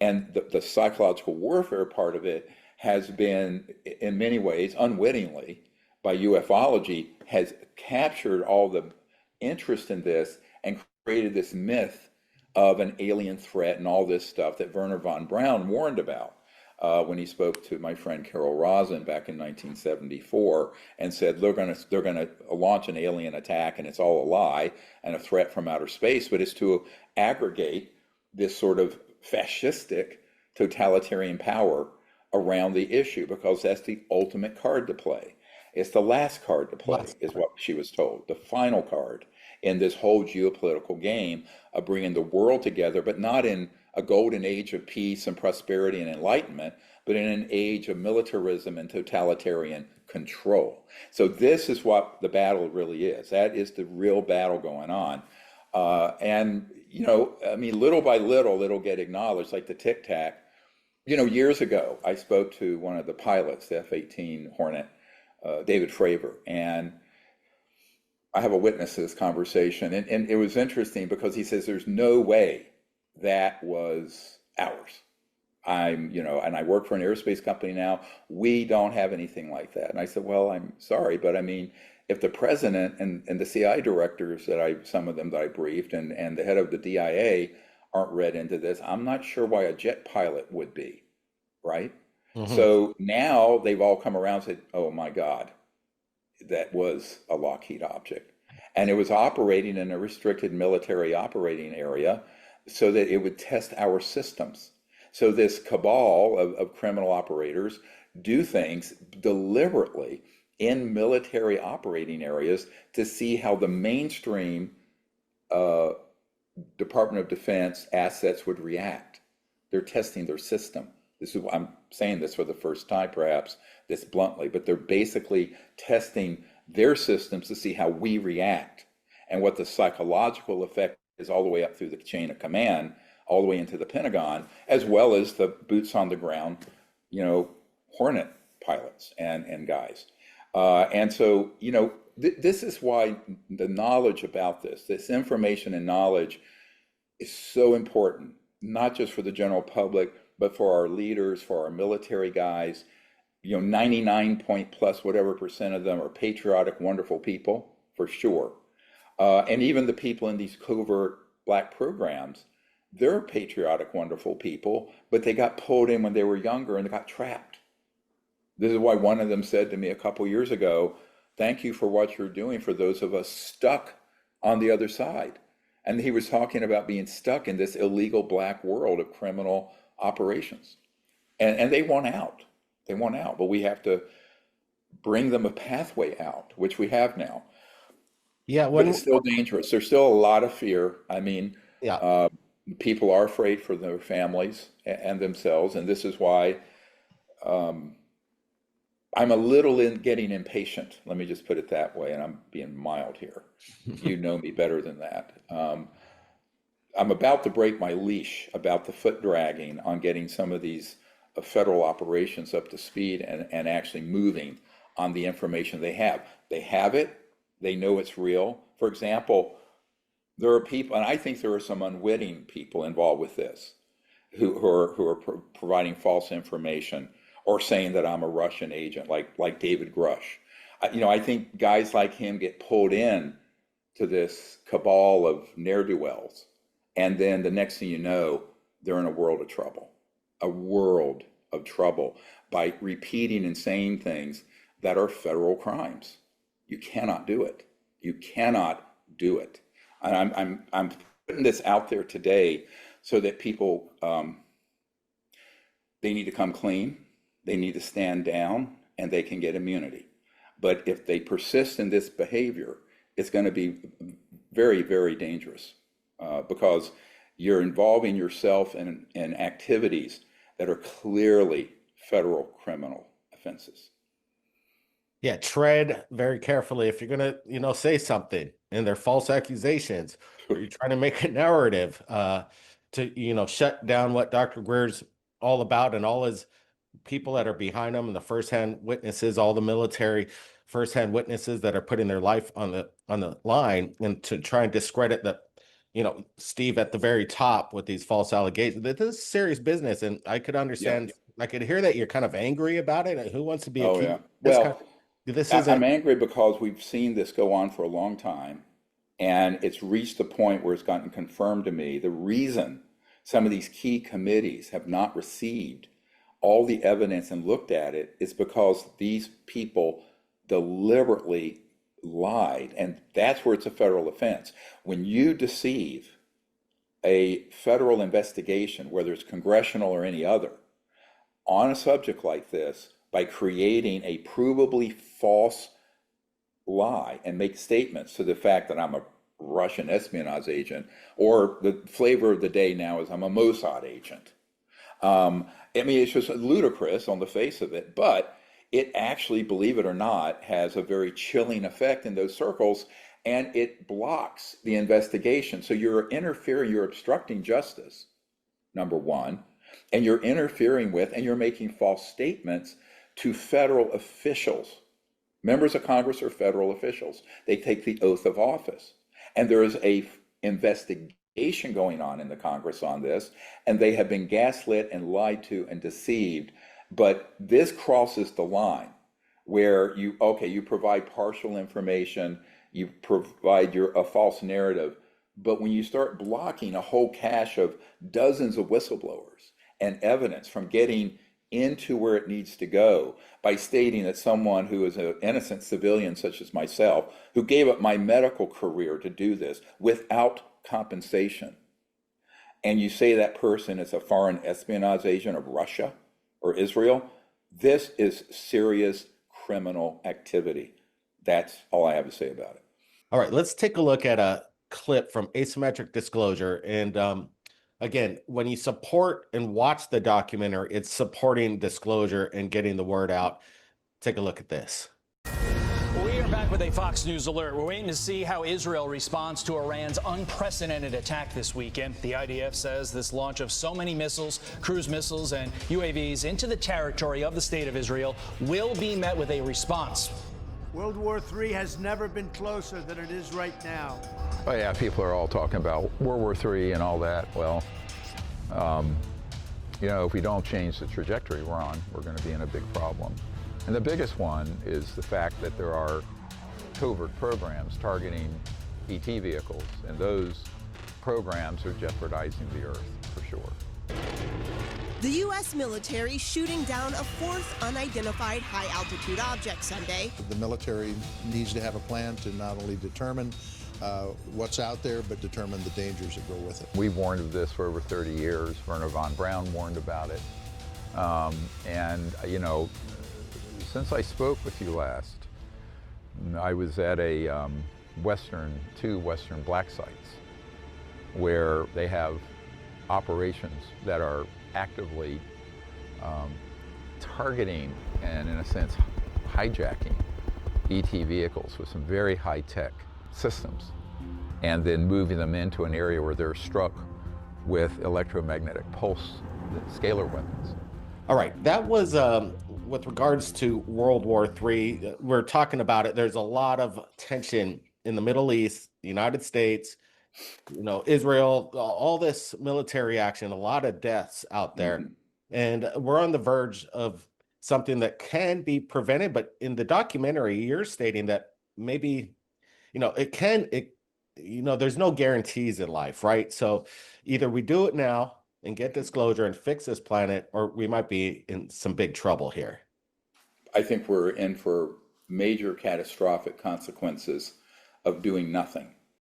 And the psychological warfare part of it has been, in many ways, unwittingly, by ufology, has captured all the interest in this and created this myth of an alien threat and all this stuff that Werner von Braun warned about when he spoke to my friend Carol Rosin back in 1974 and said they're gonna launch an alien attack and it's all a lie and a threat from outer space, but it's to aggregate this sort of fascistic totalitarian power around the issue because that's the ultimate card to play. It's the last card to play, Last is part. what she was told, the final card in this whole geopolitical game of bringing the world together, but not in a golden age of peace and prosperity and enlightenment, but in an age of militarism and totalitarian control. So this is what the battle really is. That is the real battle going on. And, I mean, little by little, it'll get acknowledged, like the Tic Tac. Years ago, I spoke to one of the pilots, the F-18 Hornet, David Fravor, and I have a witness to this conversation. And it was interesting because he says there's no way that was ours. And I work for an aerospace company now. We don't have anything like that. And I said, well, I'm sorry, but I mean, if the president and the CI directors some of them that I briefed, and the head of the DIA aren't read into this, I'm not sure why a jet pilot would be, right? Hmm. So now they've all come around and said, oh my God, that was a Lockheed object. And it was operating in a restricted military operating area so that it would test our systems. So this cabal of criminal operators do things deliberately in military operating areas to see how the mainstream uh, Department of Defense assets would react. They're testing their system. This is I'm saying this for the first time, perhaps this bluntly, but they're basically testing their systems to see how we react and what the psychological effect is all the way up through the chain of command, all the way into the Pentagon, as well as the boots on the ground, Hornet pilots and guys. And so, this is why the knowledge about this information and knowledge is so important, not just for the general public, but for our leaders, for our military guys. 99 point plus whatever percent of them are patriotic, wonderful people, for sure. And even the people in these covert black programs, they're patriotic, wonderful people, but they got pulled in when they were younger and they got trapped. This is why one of them said to me a couple years ago, thank you for what you're doing for those of us stuck on the other side. And he was talking about being stuck in this illegal black world of criminal operations. And they want out. They want out. But we have to bring them a pathway out, which we have now. Yeah, But it's still dangerous. There's still a lot of fear. I mean, yeah. uh, people are afraid for their families and themselves. And this is why um, I'm a little getting impatient. Let me just put it that way. And I'm being mild here. You know me better than that. I'm about to break my leash about the foot dragging on getting some of these federal operations up to speed and actually moving on the information they have. They have it, they know it's real. For example, there are people, and I think there are some unwitting people involved with this who are providing false information or saying that I'm a Russian agent, like David Grush. I think guys like him get pulled in to this cabal of ne'er-do-wells. And then the next thing you know, they're in a world of trouble by repeating and saying things that are federal crimes. You cannot do it. You cannot do it. And I'm putting this out there today so that people, they need to come clean, they need to stand down, and they can get immunity. But if they persist in this behavior, it's going to be very, very dangerous because you're involving yourself in activities that are clearly federal criminal offenses. Yeah, tread very carefully if you're gonna, say something and they're false accusations, or you're trying to make a narrative to, shut down what Dr. Greer's all about and all his people that are behind him and the firsthand witnesses, all the military firsthand witnesses that are putting their life on the line, and to try and discredit Steve at the very top with these false allegations. This is serious business, and I could Yeah. understand. I could hear that you're kind of angry about it. Who wants to be Oh, accused? yeah. This kind Well, this I'm isn't. angry because we've seen this go on for a long time, and it's reached the point where it's gotten confirmed to me. The reason some of these key committees have not received all the evidence and looked at it is because these people deliberately lied, and that's where it's a federal offense. When you deceive a federal investigation, whether it's congressional or any other, on a subject like this by creating a provably false lie and make statements to the fact that I'm a Russian espionage agent, or the flavor of the day now is I'm a Mossad agent. I mean, it's just ludicrous on the face of it, but it actually, believe it or not, has a very chilling effect in those circles, and it blocks the investigation. So you're interfering, you're obstructing justice, number one, and you're interfering with and you're making false statements to federal officials. Members of Congress are federal officials. They take the oath of office. And there is a investigation going on in the Congress on this, and they have been gaslit and lied to and deceived. But this crosses the line where you provide partial information, you provide a false narrative, but when you start blocking a whole cache of dozens of whistleblowers and evidence from getting into where it needs to go by stating that someone who is an innocent civilian, such as myself, who gave up my medical career to do this without compensation, and you say that person is a foreign espionage agent of Russia or Israel, this is serious criminal activity. That's all I have to say about it. All right, let's take a look at a clip from Asymmetric Disclosure. And again, when you support and watch the documentary, it's supporting disclosure and getting the word out. Take a look at this. We are back with a Fox News alert. We're waiting to see how Israel responds to Iran's unprecedented attack this weekend. The IDF says this launch of so many missiles, cruise missiles, and UAVs into the territory of the state of Israel will be met with a response. World War III has never been closer than it is right now. Oh yeah, people are all talking about World War III and all that. Well, if we don't change the trajectory we're on, we're going to be in a big problem. And the biggest one is the fact that there are covert programs targeting ET vehicles, and those programs are jeopardizing the Earth for sure. The U.S. military shooting down a fourth unidentified high-altitude object Sunday. The military needs to have a plan to not only determine what's out there, but determine the dangers that go with it. We've warned of this for over 30 years. Werner von Braun warned about it. Since I spoke with you last, I was at two Western black sites where they have operations that are actively targeting and, in a sense, hijacking ET vehicles with some very high-tech systems, and then moving them into an area where they're struck with electromagnetic pulse scalar weapons. All right, that was with regards to World War III. We're talking about it. There's a lot of tension in the Middle East, the United States, Israel, all this military action, a lot of deaths out there. Mm-hmm. And we're on the verge of something that can be prevented. But in the documentary, you're stating that maybe, there's no guarantees in life, right? So either we do it now and get disclosure and fix this planet, or we might be in some big trouble here. I think we're in for major catastrophic consequences of doing nothing.